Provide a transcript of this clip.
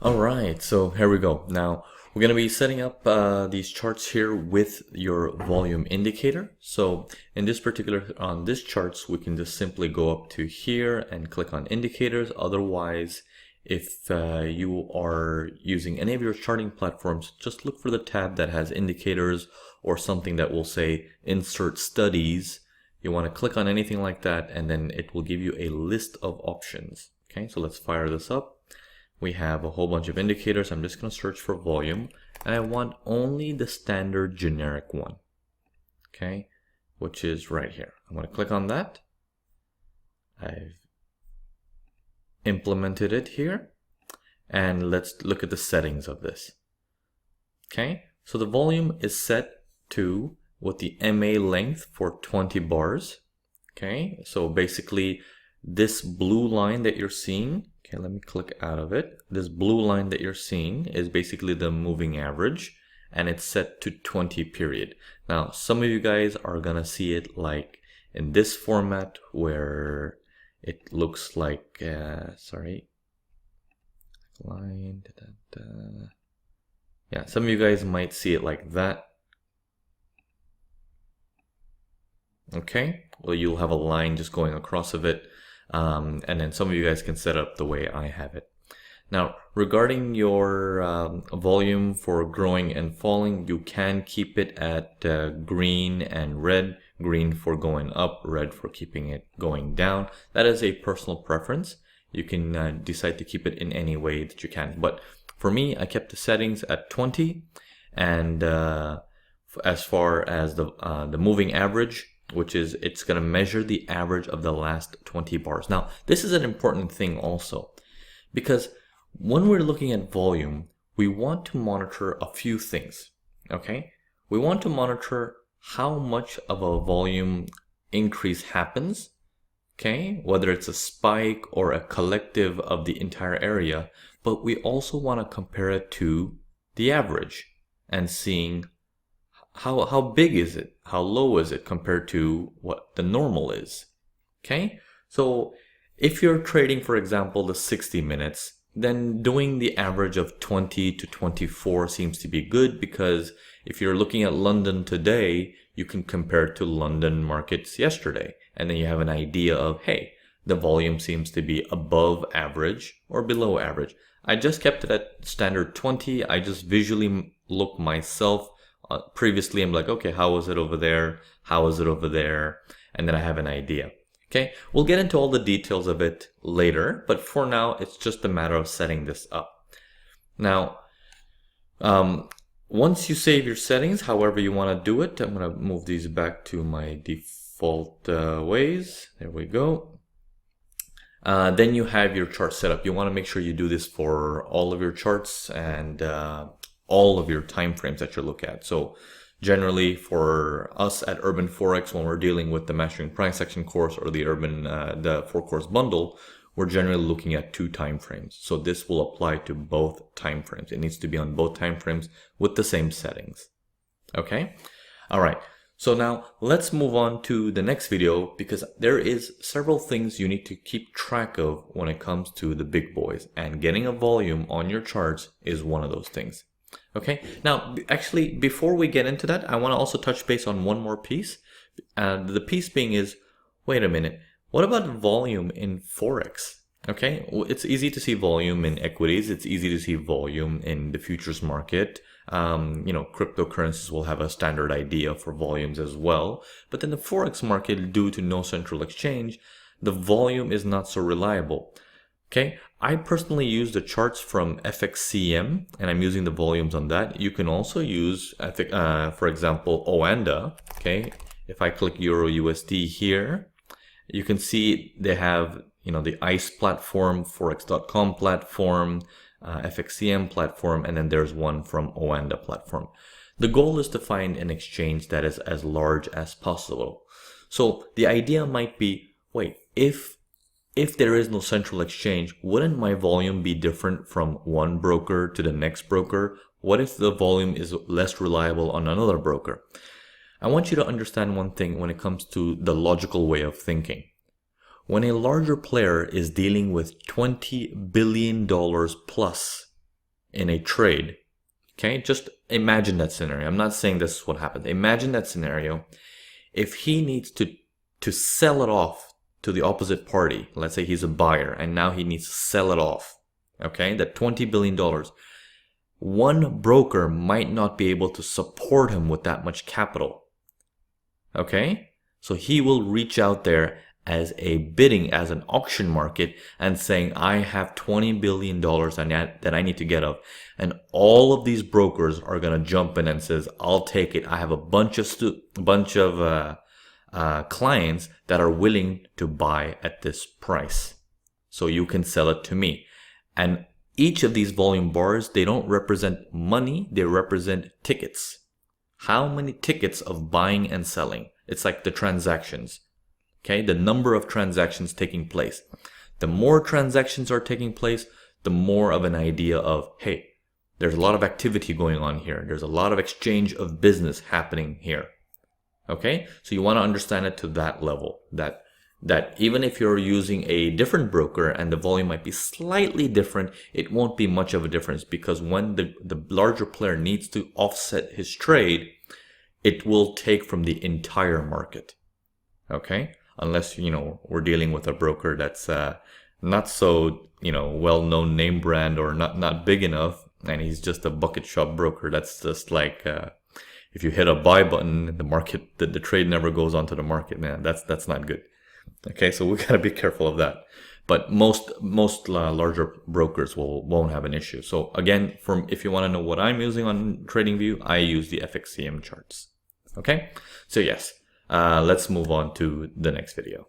Alright, so here we go. Now we're going to be setting up these charts here with your volume indicator. So in this particular, on this charts, we can just simply go up to here and click on indicators. Otherwise, if you are using any of your charting platforms, just look for the tab that has indicators or something that will say insert studies. You want to click on anything like that, and then it will give you a list of options. Okay, so let's fire this up. We have a whole bunch of indicators. I'm just going to search for volume, and I want only the standard generic one, okay, which is right here. I'm going to click on that. I've implemented it here, and let's look at the settings of this. Okay, so the volume is set to with the MA length for 20 bars. Okay, so basically this blue line that you're seeing, okay, let me click out of it. This blue line that you're seeing is basically the moving average, and it's set to 20 period. Now, some of you guys are gonna see it like in this format where it looks like, line, yeah, some of you guys might see it like that. Okay, well, you'll have a line just going across of it. And then some of you guys can set up the way I have it. Now, regarding your volume for growing and falling, you can keep it at green and red. Green for going up, red for keeping it going down. That is a personal preference. You can decide to keep it in any way that you can. But for me, I kept the settings at 20. And as far as the moving average, which is it's going to measure the average of the last 20 bars. Now, this is an important thing also, because when we're looking at volume, we want to monitor a few things, okay? We want to monitor how much of a volume increase happens, okay? Whether it's a spike or a collective of the entire area, but we also want to compare it to the average and seeing how big is it? How low is it compared to what the normal is? Okay, so if you're trading, for example, the 60 minutes, then doing the average of 20 to 24 seems to be good, because if you're looking at London today, you can compare it to London markets yesterday, and then you have an idea of, hey, the volume seems to be above average or below average. I just kept it at standard 20. I just visually look myself. Previously, I'm like, okay, how was it over there? How is it over there? And then I have an idea. Okay, we'll get into all the details of it later, but for now, it's just a matter of setting this up. Now, once you save your settings, however you want to do it, I'm going to move these back to my default ways. There we go. Then you have your chart set up. You want to make sure you do this for all of your charts and all of your time frames that you look at. So generally for us at Urban Forex, when we're dealing with the Mastering Price Action course or the the 4-course bundle, we're generally looking at 2 time frames. So this will apply to both time frames. It needs to be on both time frames with the same settings. Okay? All right. So now let's move on to the next video, because there is several things you need to keep track of when it comes to the big boys, and getting a volume on your charts is one of those things. Okay, now actually before we get into that, I want to also touch base on one more piece. The piece being is, wait a minute, what about volume in Forex? Okay, well, it's easy to see volume in equities. It's easy to see volume in the futures market. You know, cryptocurrencies will have a standard idea for volumes as well. But in the Forex market, due to no central exchange, the volume is not so reliable. Okay, I personally use the charts from FXCM, and I'm using the volumes on that. You can also use, for example, Oanda. Okay, if I click Euro USD here, you can see they have, you know, the ICE platform, Forex.com platform, FXCM platform, and then there's one from Oanda platform. The goal is to find an exchange that is as large as possible. So the idea might be, wait, if there is no central exchange, wouldn't my volume be different from one broker to the next broker? What if the volume is less reliable on another broker? I want you to understand one thing when it comes to the logical way of thinking. When a larger player is dealing with $20 billion plus in a trade, okay, just imagine that scenario. I'm not saying this is what happened. Imagine that scenario. If he needs to sell it off to the opposite party, let's say he's a buyer and now he needs to sell it off, okay, that $20 billion, one broker might not be able to support him with that much capital, okay? So he will reach out there as a bidding, as an auction market, and saying, I have $20 billion that I need to get of. And all of these brokers are going to jump in and says, I'll take it. I have a bunch of clients that are willing to buy at this price. So you can sell it to me. And each of these volume bars, they don't represent money, they represent tickets. How many tickets of buying and selling? It's like the transactions, okay? The number of transactions taking place. The more transactions are taking place, the more of an idea of, hey, there's a lot of activity going on here. There's a lot of exchange of business happening here, okay? So you want to understand it to that level, that even if you're using a different broker and the volume might be slightly different, it won't be much of a difference, because when the larger player needs to offset his trade, it will take from the entire market, okay? Unless, we're dealing with a broker that's not so, well-known name brand, or not big enough, and he's just a bucket shop broker. That's just like, if you hit a buy button, the trade never goes onto the market, man. That's not good. Okay, so we gotta be careful of that. But most larger brokers won't have an issue. So again, if you want to know what I'm using on TradingView, I use the FXCM charts. Okay, so yes, let's move on to the next video.